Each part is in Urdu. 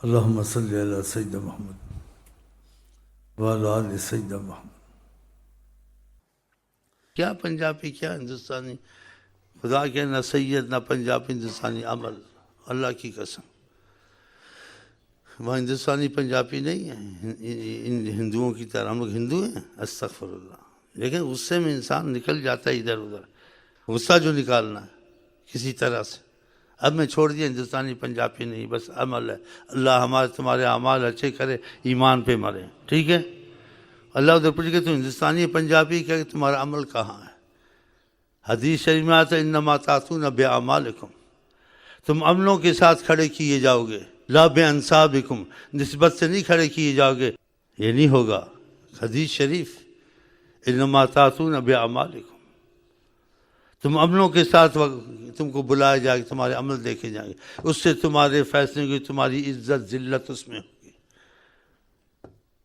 اللہم صلی علی سیدنا محمد وعلی آل سیدنا محمد۔ کیا پنجابی کیا ہندوستانی، خدا کے نہ سید نہ پنجابی ہندوستانی عمل، اللہ کی قسم وہاں ہندوستانی پنجابی نہیں ہے ان ہندوؤں کی طرح، ہم لوگ ہندو ہیں استغفر اللہ، لیکن غصے میں انسان نکل جاتا ہے ادھر ادھر، غصہ جو نکالنا ہے کسی طرح سے۔ اب میں چھوڑ دیا ہندوستانی پنجابی نہیں، بس عمل ہے، اللہ ہمارے تمہارے اعمال اچھے کرے، ایمان پہ مرے، ٹھیک ہے۔ اللہ ادھر پوچھ کے تم ہندوستانی پنجابی کہ تمہارا عمل کہاں ہے؟ حدیث شریف میں آتا ہے انما تعتون باعمالکم، تم عملوں کے ساتھ کھڑے کیے جاؤ گے، لا بانسابکم، نسبت سے نہیں کھڑے کیے جاؤ گے، یہ نہیں ہوگا۔ حدیث شریف انما تعتون باعمالکم، تم عملوں کے ساتھ تم کو بلایا جائے گا، تمہارے عمل دیکھے جائیں گے، اس سے تمہارے فیصلے کی تمہاری عزت ذلت اس میں ہوگی۔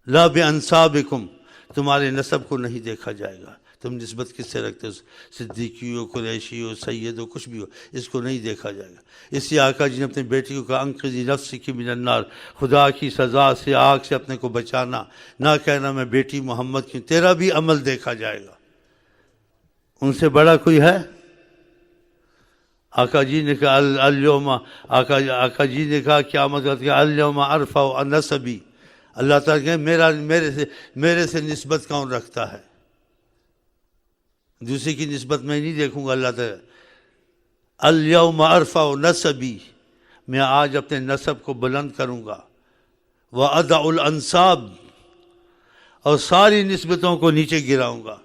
لا بانسابکم، تمہارے نسب کو نہیں دیکھا جائے گا، تم نسبت کس سے رکھتے ہو، صدیقی ہو، قریشی ہو، سید ہو، کچھ بھی ہو، اس کو نہیں دیکھا جائے گا۔ اسی آقا جی نے اپنی بیٹی کو کہا انقذی نفسک من النار، خدا کی سزا سے، آگ سے اپنے کو بچانا، نہ کہنا میں بیٹی محمد کی، تیرا بھی عمل دیکھا جائے گا۔ ان سے بڑا کوئی ہے؟ آقا جی نے کہا اليوم، آقا جی نے کہا قیامت کا اليوم ارفع نسبی، اللہ تعالیٰ کہ میرے سے نسبت کون رکھتا ہے، دوسری کی نسبت میں نہیں دیکھوں گا۔ اللہ تعالیٰ اليوم ارفع نسبی، میں آج اپنے نسب کو بلند کروں گا، وَأَدَعُ الْأَنْسَابِ، اور ساری نسبتوں کو نیچے گراؤں گا۔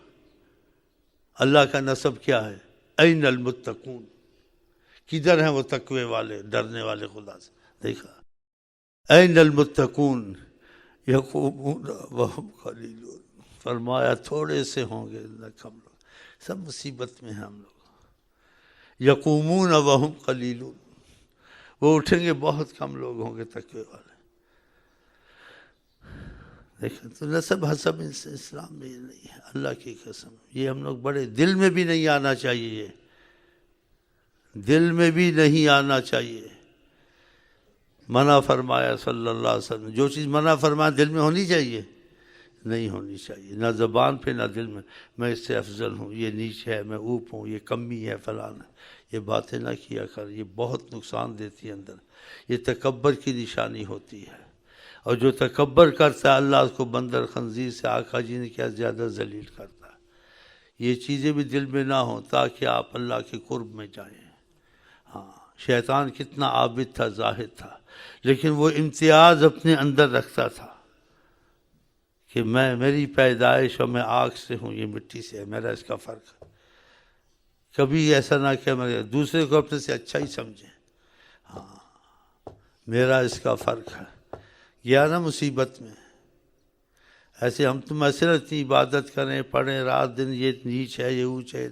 اللہ کا نسب کیا ہے؟ اَيْنَ الْمُتَّقُونَ، کدھر ہیں وہ تقوی والے، ڈرنے والے خدا سے؟ دیکھا اَيْنَ الْمُتَّقُونَ يَقُومُونَ وَهُمْ قَلِيلُونَ، فرمایا تھوڑے سے ہوں گے نہ کم لوگ، سب مصیبت میں ہیں ہم لوگ۔ یقومون وہم قلیلون، وہ اٹھیں گے بہت کم لوگ ہوں گے تقوی والے۔ دیکھیں تو نسب حسب اسلام میں یہ نہیں ہے، اللہ کی قسم یہ ہم لوگ بڑے دل میں بھی نہیں آنا چاہیے، یہ دل میں بھی نہیں آنا چاہیے۔ منع فرمایا صلی اللہ علیہ وسلم، جو چیز منع فرمایا دل میں ہونی چاہیے؟ نہیں ہونی چاہیے، نہ زبان پہ نہ دل میں اس سے افضل ہوں، یہ نیچ ہے، میں اوپ ہوں، یہ کمی ہے، فلان ہے، یہ باتیں نہ کیا کر، یہ بہت نقصان دیتی ہے اندر، یہ تکبر کی نشانی ہوتی ہے، اور جو تکبر کرتا ہے اللہ اس کو بندر خنزیر سے آقا جی نے کیا زیادہ ذلیل کرتا ہے۔ یہ چیزیں بھی دل میں نہ ہوں تاکہ آپ اللہ کے قرب میں جائیں۔ ہاں شیطان کتنا عابد تھا، زاہد تھا، لیکن وہ امتیاز اپنے اندر رکھتا تھا کہ میری پیدائش اور میں آگ سے ہوں، یہ مٹی سے ہے، میرا اس کا فرق ہے۔ کبھی ایسا نہ کہ میں دوسرے کو اپنے سے اچھا ہی سمجھیں، ہاں میرا اس کا فرق ہے، گیا نا مصیبت میں۔ ایسے ہم تم ایسے اتنی عبادت کریں، پڑھیں رات دن، یہ نیچ ہے، یہ اونچ ہے،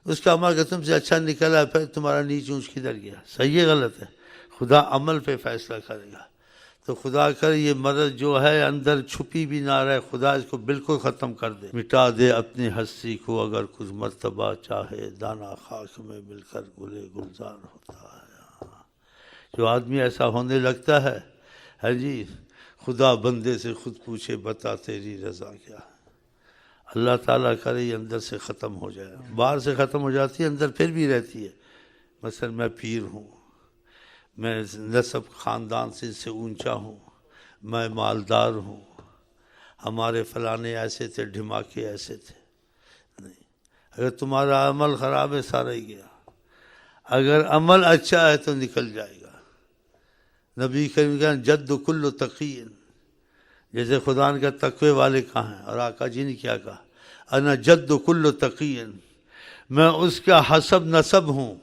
اس کا عمل کہ تم سے اچھا نکلا ہے، پھر تمہارا نیچ اونچ کدھر گیا؟ صحیح ہے غلط ہے؟ خدا عمل پہ فیصلہ کرے گا۔ تو خدا کرے یہ مرض جو ہے اندر چھپی بھی نہ رہے، خدا اس کو بالکل ختم کر دے، مٹا دے اپنی ہستی کو، اگر کچھ مرتبہ چاہے دانا خاک میں مل کر گلے گلزار ہوتا ہے۔ جو آدمی ایسا ہونے لگتا ہے جی، خدا بندے سے خود پوچھے بتا تیری رضا کیا ہے۔ اللہ تعالیٰ کرے یہ اندر سے ختم ہو جائے، باہر سے ختم ہو جاتی ہے، اندر پھر بھی رہتی ہے۔ مثلا میں پیر ہوں، میں نسب خاندان سے اونچا ہوں، میں مالدار ہوں، ہمارے فلانے ایسے تھے، ڈھماکے ایسے تھے، نہیں، اگر تمہارا عمل خراب ہے سارا ہی گیا، اگر عمل اچھا ہے تو نکل جائے گا۔ نبی کریم کہا جد کل تقی، جیسے خدا نے کہا تقوی والے کہاں ہیں، اور آقا جی نے کیا کہا انا جد کل تقی، میں اس کا حسب نسب ہوں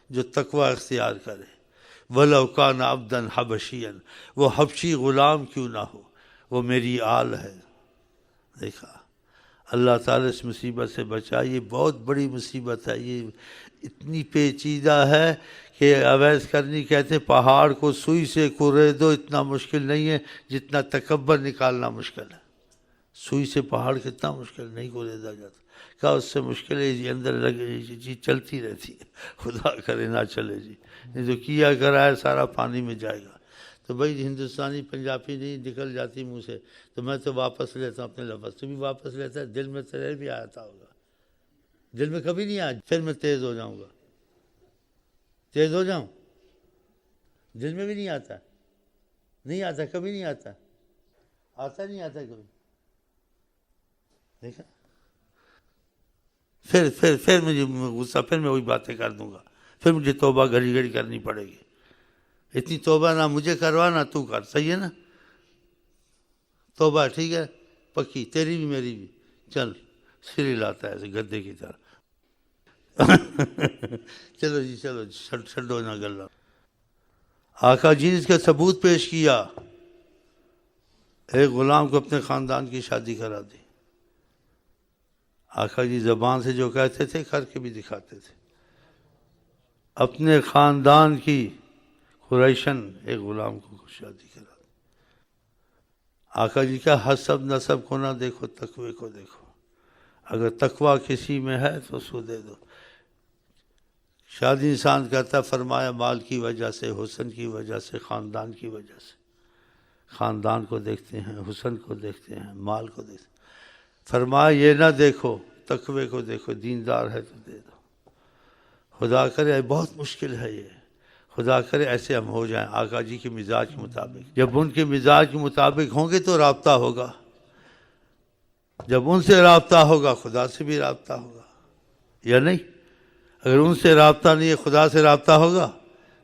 جو تقوی اختیار کرے، وَلَوْ كَانَ عَبْدًا حَبَشِيًا، وہ حبشی غلام کیوں نہ ہو، وہ میری آل ہے۔ دیکھا اللہ تعالیٰ اس مصیبت سے بچا، یہ بہت بڑی مصیبت ہے، یہ اتنی پیچیدہ ہے کہ اویس کرنی کہتے ہیں پہاڑ کو سوئی سے کورے دو اتنا مشکل نہیں ہے جتنا تکبر نکالنا مشکل ہے۔ سوئی سے پہاڑ کتنا مشکل نہیں کوریدا جاتا، کہا اس سے مشکل ہے جی اندر لگے جی چلتی رہتی ہے، خدا کرے نہ چلے جی، نہیں تو کیا کرا ہے سارا پانی میں جائے گا۔ تو تو بھائی ہندوستانی پنجابی نہیں نکل جاتی منہ سے، تو میں تو واپس لیتا ہوں اپنے لفظ، تو بھی واپس لیتا ہے، دل میں تیرے بھی آتا ہوگا، دل میں کبھی نہیں آیا، پھر میں تیز ہو جاؤں گا، تیز ہو جاؤں، دل میں بھی نہیں آتا، نہیں آتا، کبھی نہیں آتا، آتا نہیں آتا کبھی، دیکھا؟ پھر مجھے غصہ، پھر میں وہی باتیں کر دوں گا، پھر مجھے توبہ گھڑی گھڑی کرنی پڑے گی، اتنی توبہ نہ مجھے کروا نہ تو کر، صحیح ہے نا؟ توبہ ٹھیک ہے پکی، تیری بھی میری بھی، چل سر ہلاتا ہے ایسے گدے کی طرح چلو جی، چلو چھڈو نہ گلا۔ آقا جی نے اس کا ثبوت پیش کیا، ایک غلام کو اپنے خاندان کی شادی کرا دی، آقا جی زبان سے جو کہتے تھے کر کے بھی دکھاتے تھے، اپنے خاندان کی قریشن ایک غلام کو شادی کرا دی۔ آقا جی کا حسب نسب کو نہ دیکھو، تقوی کو دیکھو، اگر تقوی کسی میں ہے تو اس کو دے دو۔ شادی انسان کرتا، فرمایا مال کی وجہ سے، حسن کی وجہ سے، خاندان کی وجہ سے، خاندان کو دیکھتے ہیں، حسن کو دیکھتے ہیں، مال کو دیکھتے ہیں، فرمایا یہ نہ دیکھو، تقوی کو دیکھو، دیندار ہے تو دے دو۔ خدا کرے، بہت مشکل ہے یہ، خدا کرے ایسے ہم ہو جائیں آقا جی کے مزاج کے مطابق۔ جب ان کے مزاج کے مطابق ہوں گے تو رابطہ ہوگا، جب ان سے رابطہ ہوگا خدا سے بھی رابطہ ہوگا، یا نہیں؟ اگر ان سے رابطہ نہیں ہے، خدا سے رابطہ ہوگا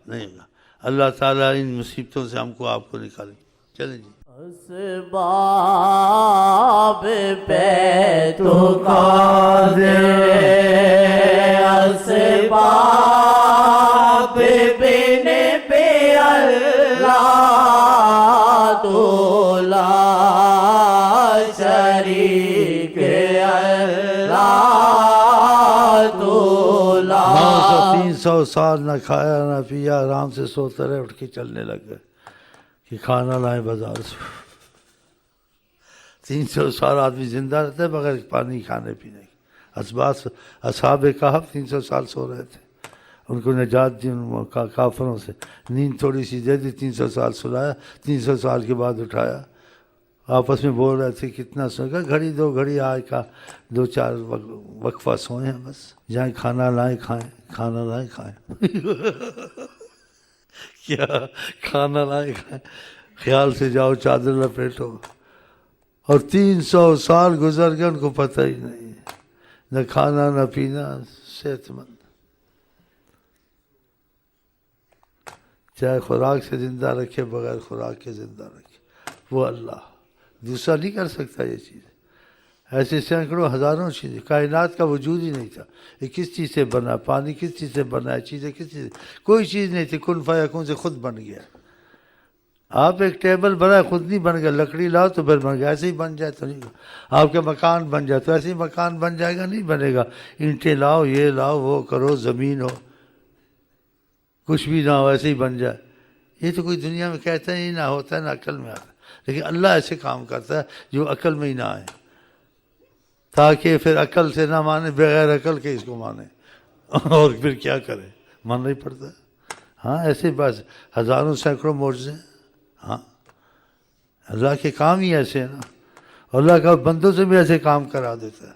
نہیں ہوگا۔ اللہ تعالیٰ ان مصیبتوں سے ہم کو، آپ کو نکالیں۔ چلیں جی۔ اسباب بیت قادر، اسباب بن بے اللہ تو لا شریک، اللہ تو لا۔ 300 سال نہ کھایا نہ پیا، آرام سے سوتے رہے، اٹھ کے چلنے لگ گئے کہ کھانا لائیں بازار سے۔ 300 سال آدمی زندہ رہتا ہے بغیر پانی کھانے پینے کی۔ اصحاب کہف 300 سال سو رہے تھے، ان کو نجات دی ان کافروں سے، نیند تھوڑی سی دے دی، 300 سال سلایا، 300 سال کے بعد اٹھایا، آپس میں بول رہے تھے کتنا سوئے گا، گھڑی دو گھڑی آئے کا 2-4 وقفہ سوئے ہیں بس، جائیں کھانا لائیں کھائیں، کھانا لائیں کھائیں کیا کھانا لائیں کھائیں، خیال سے جاؤ چادر لپیٹو، اور 300 سال گزر گئے ان کو پتہ ہی نہیں، نہ کھانا نہ پینا، صحت مند، چاہے خوراک سے زندہ رکھے بغیر خوراک کے زندہ رکھے، وہ اللہ دوسرا نہیں کر سکتا یہ چیز۔ ایسے سینکڑوں ہزاروں چیزیں، کائنات کا وجود ہی نہیں تھا، یہ کس چیز سے بنا، پانی کس چیز سے بنا ہے، چیزیں کس چیز سے، کوئی چیز نہیں تھی، کن فیکون سے خود بن گیا۔ آپ ایک ٹیبل بنائے خود نہیں بن گیا، لکڑی لاؤ تو پھر بن گیا، ایسے ہی بن جائے تو نہیں، آپ کا مکان بن جائے تو ایسے ہی مکان بن جائے گا، نہیں بنے گا، اینٹیں لاؤ یہ لاؤ وہ کرو، زمین ہو، کچھ بھی نہ ہو ایسے ہی بن جائے، یہ تو کوئی دنیا میں کہتا ہی نہ ہوتا ہے، نہ عقل میں آتا ہے، لیکن اللہ ایسے کام کرتا ہے جو عقل میں ہی نہ آئے، تاکہ پھر عقل سے نہ مانے، بغیر عقل کے اس کو مانے، اور پھر کیا کرے، ماننا ہی پڑتا ہے۔ ہاں ایسے بس ہزاروں سینکڑوں معجزے، ہاں اللہ کے کام ہی ایسے ہیں نا، اللہ کا بندوں سے بھی ایسے کام کرا دیتا ہے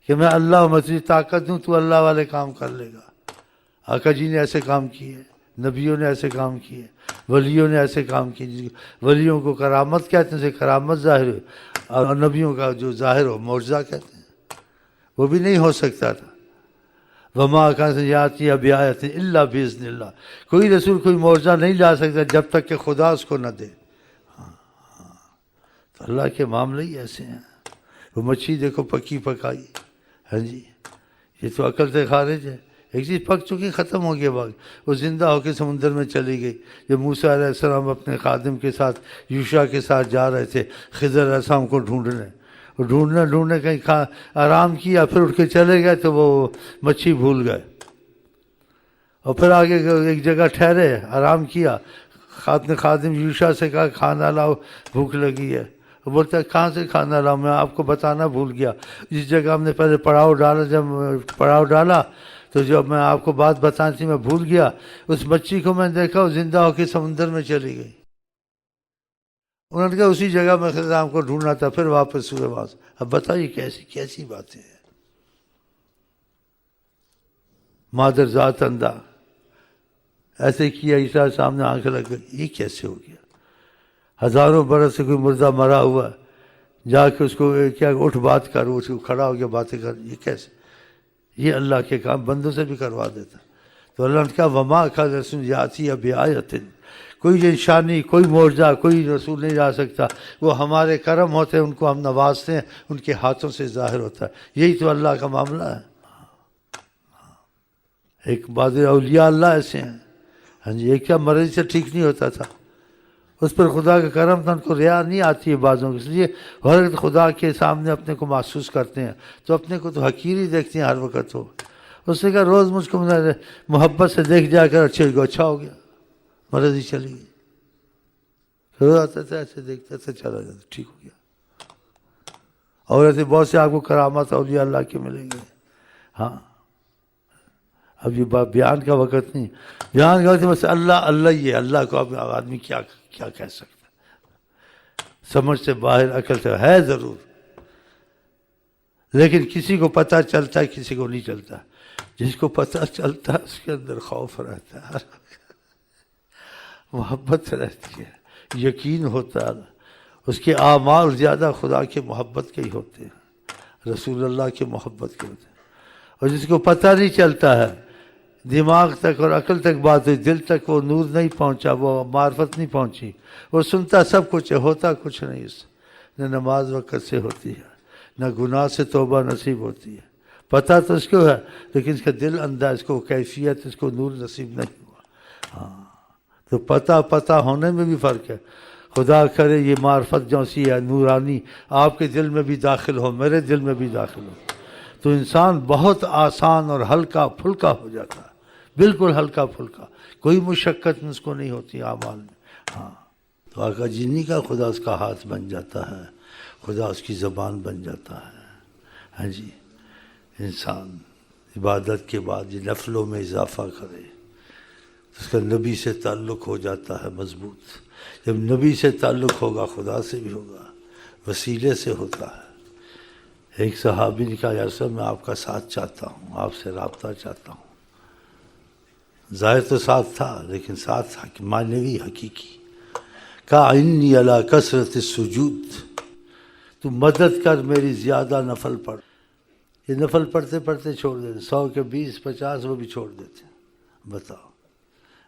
کہ میں اللہ ہوں، میں تجھے طاقت دوں، تو اللہ والے کام کر لے گا۔ آقا جی نے ایسے کام کیے، نبیوں نے ایسے کام کیے، ولیوں نے ایسے کام کیے، ولیوں کو کرامت کہتے ہیں، کرامت ظاہر ہے، اور نبیوں کا جو ظاہر ہو معجزہ کہتے ہیں، وہ بھی نہیں ہو سکتا تھا۔ وما کان یاتی بآیۃ الا باذن اللہ، کوئی رسول کوئی معجزہ نہیں لا سکتا جب تک کہ خدا اس کو نہ دے۔ تو اللہ کے معاملے ہی ایسے ہیں۔ وہ مچھلی دیکھو پکی پکائی، ہاں جی، یہ تو عقل سے خارج ہے، ایک چیز پک چکی ختم ہو گیا، باغ وہ زندہ ہو کے سمندر میں چلی گئی۔ جب موسیٰ علیہ السلام اپنے خادم کے ساتھ یوشع کے ساتھ جا رہے تھے خضر علیہ السلام کو ڈھونڈنے، ڈھونڈنے کہیں آرام کیا، پھر اٹھ کے چلے گئے تو وہ مچھلی بھول گئے، اور پھر آگے ایک جگہ ٹھہرے، آرام کیا، خادم یوشع سے کہا کھانا لاؤ بھوک لگی ہے، وہ بولتا ہے کہاں سے کھانا لاؤ، میں آپ کو بتانا بھول گیا، جس جگہ ہم نے پہلے پڑاؤ ڈالا، جب پڑاؤ ڈالا تو جب میں آپ کو بات بتانی تھی میں بھول گیا، اس مچھلی کو میں نے دیکھا وہ زندہ ہو کے سمندر میں چلی گئی۔ انہوں نے کہا اسی جگہ میں خضرام کو ڈھونڈنا تھا، پھر واپس ہوئے وہاں سے۔ اب بتائیے کیسی باتیں ہیں۔ مادر ذات اندھا ایسے کیا، عیسیٰ سامنے آنکھ لگ گئی، یہ کیسے ہو گیا؟ ہزاروں برس سے کوئی مردہ مرا ہوا، جا کے اس کو کیا اٹھ بات کر، اس کو کھڑا ہو گیا باتیں کر، یہ کیسے؟ یہ اللہ کے کام بندوں سے بھی کروا دیتا۔ تو اللہ نے کہا وما کا رسول یاتی بآیۃ، کوئی نشانی، کوئی معجزہ، کوئی رسول نہیں جا سکتا، وہ ہمارے کرم ہوتے ہیں، ان کو ہم نوازتے ہیں، ان کے ہاتھوں سے ظاہر ہوتا ہے۔ یہی تو اللہ کا معاملہ ہے۔ ایک بعض اولیاء اللہ ایسے ہیں، ہاں جی، ایک کیا مرض سے ٹھیک نہیں ہوتا تھا، اس پر خدا کا کرم تھا، ان کو ریا نہیں آتی ہے بعضوں کی، اس لیے ہر وقت خدا کے سامنے اپنے کو محسوس کرتے ہیں، تو اپنے کو تو حقیر ہی دیکھتے ہیں ہر وقت۔ ہو اس نے کہا روز مجھ کو محبت سے دیکھ جا کر اچھا ہو گیا، مرض ہی چلی گئی۔ روز آتا تھا ایسے دیکھتا تھا، چلا جاتا، ٹھیک ہو گیا۔ اور ایسے بہت سے آپ کو کرامات اولیاء اللہ کے ملیں گے۔ ہاں اب یہ بات بیان کا وقت نہیں، بیان کا وقت بس اللہ ہی ہے۔ اللہ کو اب آدمی کیا کہہ سکتا ہے؟ سمجھ سے باہر، عقل سے ہے ضرور، لیکن کسی کو پتہ چلتا ہے، کسی کو نہیں چلتا۔ جس کو پتہ چلتا ہے اس کے اندر خوف رہتا ہے، محبت رہتی ہے، یقین ہوتا ہے، اس کے اعمال زیادہ خدا کے محبت کے ہی ہوتے ہیں، رسول اللہ کے محبت کے ہوتے ہیں۔ اور جس کو پتہ نہیں چلتا ہے، دماغ تک اور عقل تک بات ہوئی، دل تک وہ نور نہیں پہنچا، وہ معرفت نہیں پہنچی، وہ سنتا سب کچھ ہے، ہوتا کچھ نہیں اس سے۔ نہ نماز وقت سے ہوتی ہے، نہ گناہ سے توبہ نصیب ہوتی ہے، پتہ تو اس کو ہے، لیکن اس کا دل اندھا، اس کو کیفیت، اس کو نور نصیب نہیں ہوا۔ ہاں تو پتہ ہونے میں بھی فرق ہے۔ خدا کرے یہ معرفت جو سی ہے نورانی آپ کے دل میں بھی داخل ہو، میرے دل میں بھی داخل ہو، تو انسان بہت آسان اور ہلکا پھلکا ہو جاتا ہے، بالکل ہلکا پھلکا، کوئی مشقت اس کو نہیں ہوتی اعمال میں۔ ہاں تو آقا جینی کا خدا اس کا ہاتھ بن جاتا ہے، خدا اس کی زبان بن جاتا ہے۔ ہاں جی، انسان عبادت کے بعد یہ نفلوں میں اضافہ کرے، اس کا نبی سے تعلق ہو جاتا ہے مضبوط۔ جب نبی سے تعلق ہوگا خدا سے بھی ہوگا، وسیلے سے ہوتا ہے۔ ایک صحابی نے کہا یا رسول اللہ میں آپ کا ساتھ چاہتا ہوں، آپ سے رابطہ چاہتا ہوں۔ ظاہر تو ساتھ تھا لیکن ساتھ معنوی حقیقی۔ کہا انی علی کثرت السجود، تو مدد کر میری زیادہ نفل پڑھ۔ یہ نفل پڑھتے پڑھتے چھوڑ دیتے، 100 کے 20 50 وہ بھی چھوڑ دیتے۔ بتاؤ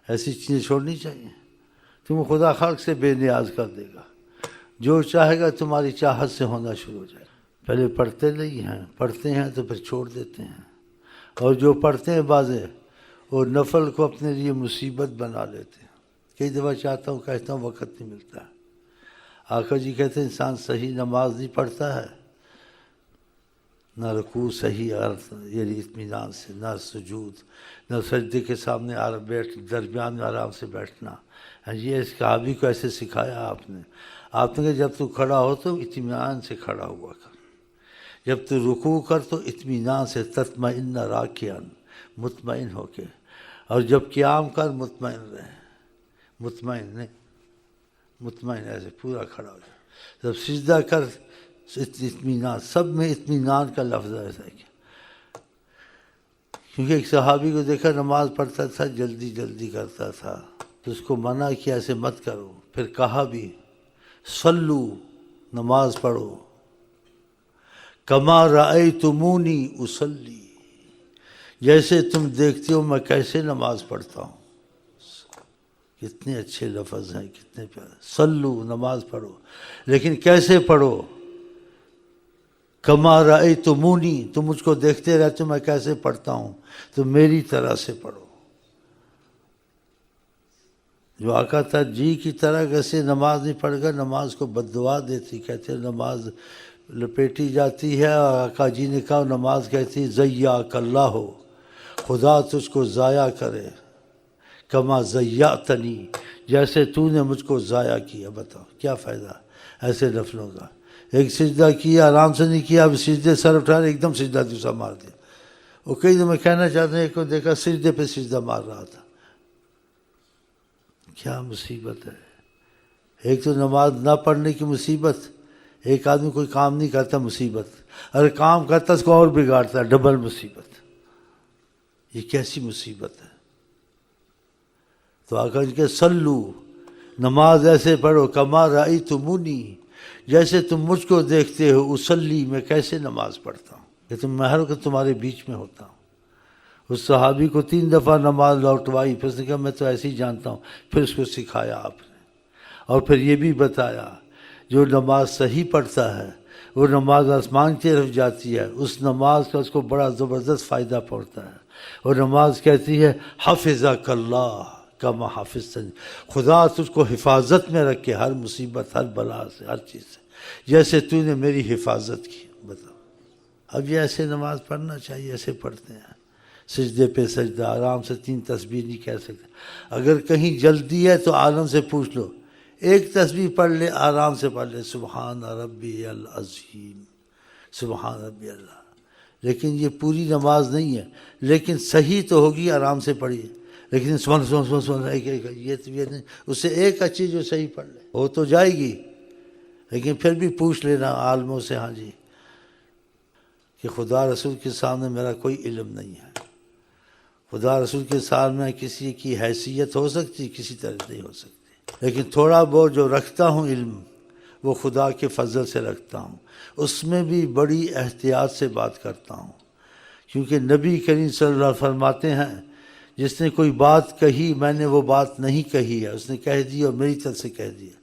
ایسی چیزیں چھوڑنی چاہیے؟ تم خدا خلق سے بے نیاز کر دے گا، جو چاہے گا تمہاری چاہت سے ہونا شروع ہو جائے گا۔ پہلے پڑھتے نہیں ہیں، پڑھتے ہیں تو پھر چھوڑ دیتے ہیں، اور جو پڑھتے ہیں بازے وہ نفل کو اپنے لیے مصیبت بنا لیتے ہیں۔ کئی دفعہ چاہتا ہوں کہتا ہوں وقت نہیں ملتا ہے۔ آقا جی کہتے ہیں انسان صحیح نماز نہیں پڑھتا ہے، نہ رکوع صحیح یعنی اطمینان سے، نہ سجود، نہ سجدے کے سامنے درمیان میں آرام سے بیٹھنا۔ یہ اس صحابی کو ایسے سکھایا آپ نے کہا جب تو کھڑا ہو تو اطمینان سے کھڑا ہوا کر، جب تو رکوع کر تو اطمینان سے، تطمئن راکعاً، مطمئن ہو کے، اور جب قیام کر مطمئن رہے، مطمئن نہیں، مطمئن ایسے پورا کھڑا ہو جائے۔ جب سجدہ کر اطمینان، سب میں اطمینان کا لفظ ایسا ہے کیونکہ ایک صحابی کو دیکھا نماز پڑھتا تھا، جلدی کرتا تھا، تو اس کو منع کیا ایسے مت کرو، پھر کہا بھی صلو، نماز پڑھو، کما رأیتمونی اصلی، جیسے تم دیکھتے ہو میں کیسے نماز پڑھتا ہوں۔ کتنے اچھے لفظ ہیں، کتنے پیارے۔ صلو، نماز پڑھو، لیکن کیسے پڑھو؟ کما رأیتمونی، تم مجھ کو دیکھتے رہتے ہو میں کیسے پڑھتا ہوں، تو میری طرح سے پڑھو۔ جو آقا تھا جی کی طرح کیسے نماز نہیں پڑھ گا، نماز کو بد دعا دیتی، کہتے نماز لپیٹی جاتی ہے، اور آقا جی نے کہا نماز کہتی ضیعک اللہ، خدا تجھ کو ضائع کرے، کما ضیعتنی، جیسے تو نے مجھ کو ضائع کیا۔ بتاؤ کیا فائدہ ایسے نفلوں کا؟ ایک سجدہ کیا، آرام سے نہیں کیا، اب سجدے سر اٹھا ایک دم سجدہ دوسرا مار دیا۔ وہ کئی دفعہ کہنا چاہتے ہیں، ایک کو دیکھا سجدے پہ سجدہ مار رہا تھا۔ کیا مصیبت ہے، ایک تو نماز نہ پڑھنے کی مصیبت، ایک آدمی کوئی کام نہیں کرتا مصیبت، اگر کام کرتا اس کو اور بگاڑتا ہے، ڈبل مصیبت۔ یہ کیسی مصیبت ہے؟ تو آقا جی کہ سلو، نماز ایسے پڑھو کما رأیتمونی، جیسے تم مجھ کو دیکھتے ہو، اسلی، میں کیسے نماز پڑھتا ہوں، کہ میں ہر وقت تمہارے بیچ میں ہوتا ہوں۔ اس صحابی کو 3 دفعہ نماز لوٹوائی، پھر اس نے کہا میں تو ایسے ہی جانتا ہوں، پھر اس کو سکھایا آپ نے، اور پھر یہ بھی بتایا جو نماز صحیح پڑھتا ہے وہ نماز آسمان کی طرف جاتی ہے، اس نماز کا اس کو بڑا زبردست فائدہ پہنچتا ہے، اور نماز کہتی ہے حفظک اللہ کما حفظتنی، خدا تجھ کو حفاظت میں رکھے ہر مصیبت، ہر بلا سے، ہر چیز سے، جیسے تو نے میری حفاظت کی۔ بتاؤ، اب یہ ایسے نماز پڑھنا چاہیے، ایسے پڑھتے ہیں، سجدے پہ سجدہ، آرام سے 3 تسبیح نہیں کہہ سکتے، اگر کہیں جلدی ہے تو عالم سے پوچھ لو، 1 تسبیح پڑھ لے، آرام سے پڑھ لے، سبحان ربی العظیم، سبحان ربی اللہ، لیکن یہ پوری نماز نہیں ہے، لیکن صحیح تو ہوگی، آرام سے پڑھیے، لیکن سبحان یہ نہیں، اس سے ایک اچھی جو صحیح پڑھ لے وہ تو جائے گی، لیکن پھر بھی پوچھ لینا عالموں سے، ہاں جی، کہ خدا رسول کے سامنے میرا کوئی علم نہیں ہے، خدا رسول کے سامنے کسی کی حیثیت ہو سکتی، کسی طرح نہیں ہو سکتی، لیکن تھوڑا بہت جو رکھتا ہوں علم وہ خدا کے فضل سے رکھتا ہوں، اس میں بھی بڑی احتیاط سے بات کرتا ہوں، کیونکہ نبی کریم صلی اللہ علیہ وسلم فرماتے ہیں جس نے کوئی بات کہی میں نے وہ بات نہیں کہی ہے، اس نے کہہ دی اور میری طرف سے کہہ دیا،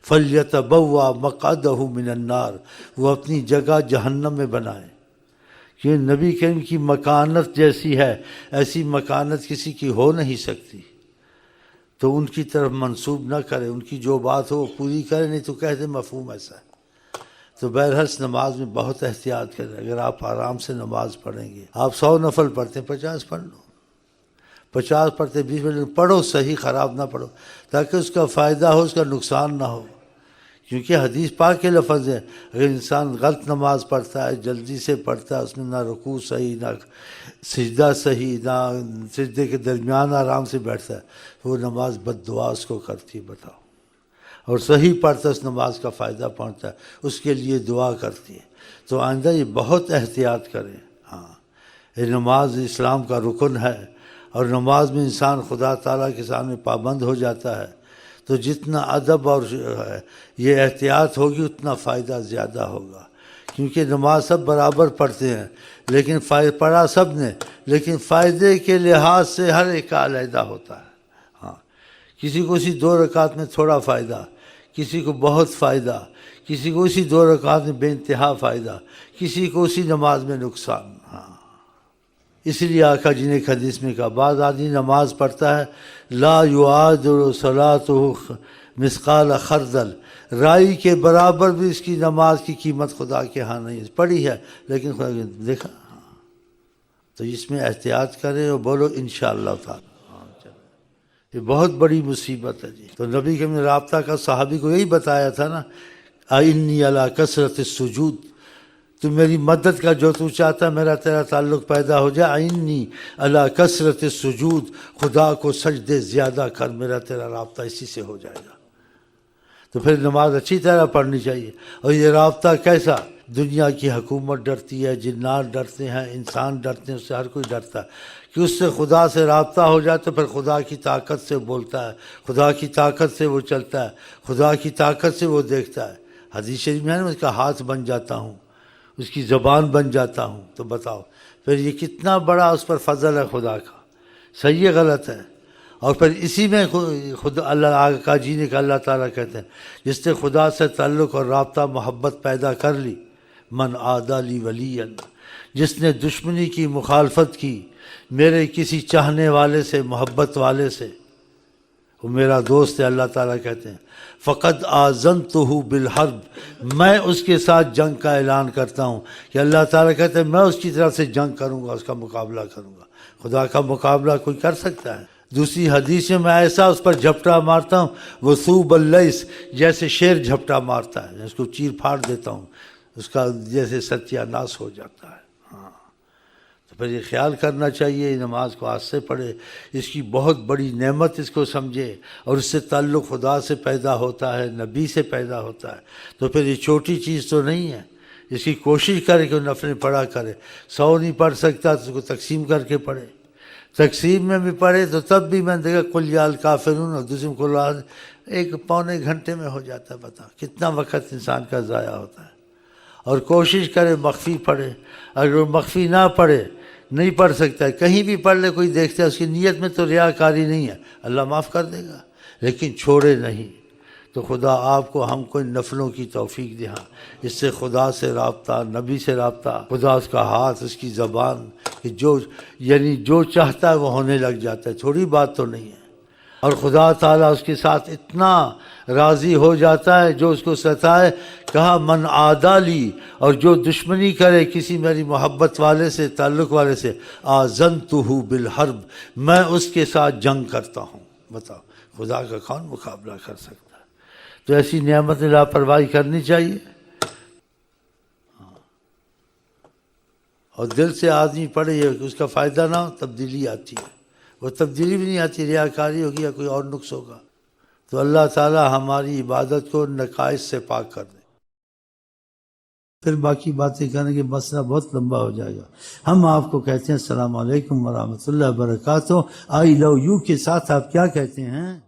فَلْيَتَبَوَّأْ مَقْعَدَهُ مِنَ النَّارِ، وہ اپنی جگہ جہنم میں بنائے، کہ نبی کریم کی مکانت جیسی ہے ایسی مکانت کسی کی ہو نہیں سکتی، تو ان کی طرف منسوب نہ کرے، ان کی جو بات ہو پوری کرے، نہیں تو کہتے مفہوم ایسا ہے۔ تو بہرحال نماز میں بہت احتیاط کریں، اگر آپ آرام سے نماز پڑھیں گے، آپ 100 نفل پڑھتے ہیں 50 پڑھ لو، 50 پڑھتے 20 منٹ پڑھو، صحیح، خراب نہ پڑھو، تاکہ اس کا فائدہ ہو، اس کا نقصان نہ ہو، کیونکہ حدیث پاک کے لفظ ہے، اگر انسان غلط نماز پڑھتا ہے، جلدی سے پڑھتا ہے، اس میں نہ رکوع صحیح، نہ سجدہ صحیح، نہ سجدے کے درمیان آرام سے بیٹھتا ہے، وہ نماز بد دعا اس کو کرتی ہے، بتاؤ، اور صحیح پڑھتا اس نماز کا فائدہ پہنچتا ہے، اس کے لیے دعا کرتی ہے۔ تو آئندہ یہ بہت احتیاط کریں، ہاں، یہ نماز اسلام کا رکن ہے، اور نماز میں انسان خدا تعالیٰ کے سامنے پابند ہو جاتا ہے، تو جتنا ادب اور یہ احتیاط ہوگی اتنا فائدہ زیادہ ہوگا، کیونکہ نماز سب برابر پڑھتے ہیں، لیکن پڑھا سب نے، لیکن فائدے کے لحاظ سے ہر ایک کا علیحدہ ہوتا ہے، ہاں، کسی کو اسی 2 رکعت میں تھوڑا فائدہ، کسی کو بہت فائدہ، کسی کو اسی 2 رکعت میں بے انتہا فائدہ، کسی کو اسی نماز میں نقصان، ہاں، اس لیے آقا جی نے ایک حدیث میں کہا، بعض آدمی نماز پڑھتا ہے لا یعادل صلاتہ مثقال خردل، رائی کے برابر بھی اس کی نماز کی قیمت خدا کے ہاں نہیں ہے، پڑھی ہے لیکن خدا کے دیکھا، تو اس میں احتیاط کریں اور بولو انشاءاللہ تعالی۔ یہ بہت بڑی مصیبت ہے جی۔ تو نبی کے نے رابطہ کا صحابی کو یہی بتایا تھا نا، اِنِّی عَلیٰ کثرۃ السجود، تو میری مدد کا جو تو چاہتا ہے میرا تیرا تعلق پیدا ہو جائے، اِنِّی عَلیٰ کثرۃ السجود، خدا کو سجدے زیادہ کر، میرا تیرا رابطہ اسی سے ہو جائے گا۔ تو پھر نماز اچھی طرح پڑھنی چاہیے، اور یہ رابطہ کیسا؟ دنیا کی حکومت ڈرتی ہے، جنات ڈرتے ہیں، انسان ڈرتے ہیں، اس سے ہر کوئی ڈرتا ہے کہ اس سے خدا سے رابطہ ہو جائے، تو پھر خدا کی طاقت سے بولتا ہے، خدا کی طاقت سے وہ چلتا ہے، خدا کی طاقت سے وہ دیکھتا ہے۔ حدیث شریف میں ہے نا، اس کا ہاتھ بن جاتا ہوں، اس کی زبان بن جاتا ہوں، تو بتاؤ پھر یہ کتنا بڑا اس پر فضل ہے خدا کا، صحیح ہے غلط ہے؟ اور پھر اسی میں خود اللہ آقا جی نے کہا، اللہ تعالیٰ کہتے ہیں جس نے خدا سے تعلق اور رابطہ محبت پیدا کر لی، من عادی لی ولیًا، جس نے دشمنی کی، مخالفت کی میرے کسی چاہنے والے سے، محبت والے سے، وہ میرا دوست ہے، اللہ تعالیٰ کہتے ہیں فقد آذنتہ بالحرب، میں اس کے ساتھ جنگ کا اعلان کرتا ہوں، کہ اللہ تعالیٰ کہتے ہیں میں اس کی طرف سے جنگ کروں گا، اس کا مقابلہ کروں گا۔ خدا کا مقابلہ کوئی کر سکتا ہے؟ دوسری حدیث میں ایسا اس پر جھپٹا مارتا ہوں، وثوب اللیث، جیسے شیر جھپٹا مارتا ہے، اس کو چیر پھاڑ دیتا ہوں، اس کا جیسے ستیہ ناش ہو جاتا ہے۔ ہاں، تو پھر یہ خیال کرنا چاہیے نماز کو آج سے پڑھے، اس کی بہت بڑی نعمت اس کو سمجھے، اور اس سے تعلق خدا سے پیدا ہوتا ہے، نبی سے پیدا ہوتا ہے۔ تو پھر یہ چھوٹی چیز تو نہیں ہے، اس کی کوشش کرے کہ وہ نفلیں پڑھا کرے۔ 100 نہیں پڑھ سکتا تو اس کو تقسیم کر کے پڑھے، تقسیم میں بھی پڑھے تو تب بھی میں نے دیکھا قل یا الکافرون اور دوسرے کو 1-پونے گھنٹے میں ہو جاتا ہے۔ بتا کتنا وقت انسان کا ضائع ہوتا ہے۔ اور کوشش کرے مخفی پڑھے، اگر وہ مخفی نہ پڑھے، نہیں پڑھ سکتا ہے، کہیں بھی پڑھ لے، کوئی دیکھتا ہے، اس کی نیت میں تو ریاکاری نہیں ہے، اللہ معاف کر دے گا، لیکن چھوڑے نہیں۔ تو خدا آپ کو ہم کو ان نفلوں کی توفیق دے، اس سے خدا سے رابطہ، نبی سے رابطہ، خدا اس کا ہاتھ، اس کی زبان، کہ جو چاہتا ہے وہ ہونے لگ جاتا ہے، تھوڑی بات تو نہیں ہے۔ اور خدا تعالیٰ اس کے ساتھ اتنا راضی ہو جاتا ہے جو اس کو ستائے، کہا من عادالی، اور جو دشمنی کرے کسی میری محبت والے سے، تعلق والے سے، آذنتہ بالحرب، میں اس کے ساتھ جنگ کرتا ہوں۔ بتاؤ خدا کا کون مقابلہ کر سکتا ہے؟ تو ایسی نعمت لاپرواہی کرنی چاہیے، اور دل سے آدمی پڑھے، اس کا فائدہ نہ ہو، تبدیلی آتی ہے، وہ تبدیلی بھی نہیں آتی، ریاکاری ہوگی یا کوئی اور نقص ہوگا۔ تو اللہ تعالی ہماری عبادت کو نقائص سے پاک کر دے۔ پھر باقی باتیں کرنے کے مسئلہ بہت لمبا ہو جائے گا۔ ہم آپ کو کہتے ہیں السلام علیکم ورحمۃ اللہ وبرکاتہ۔ آئی لو یو کے ساتھ آپ کیا کہتے ہیں؟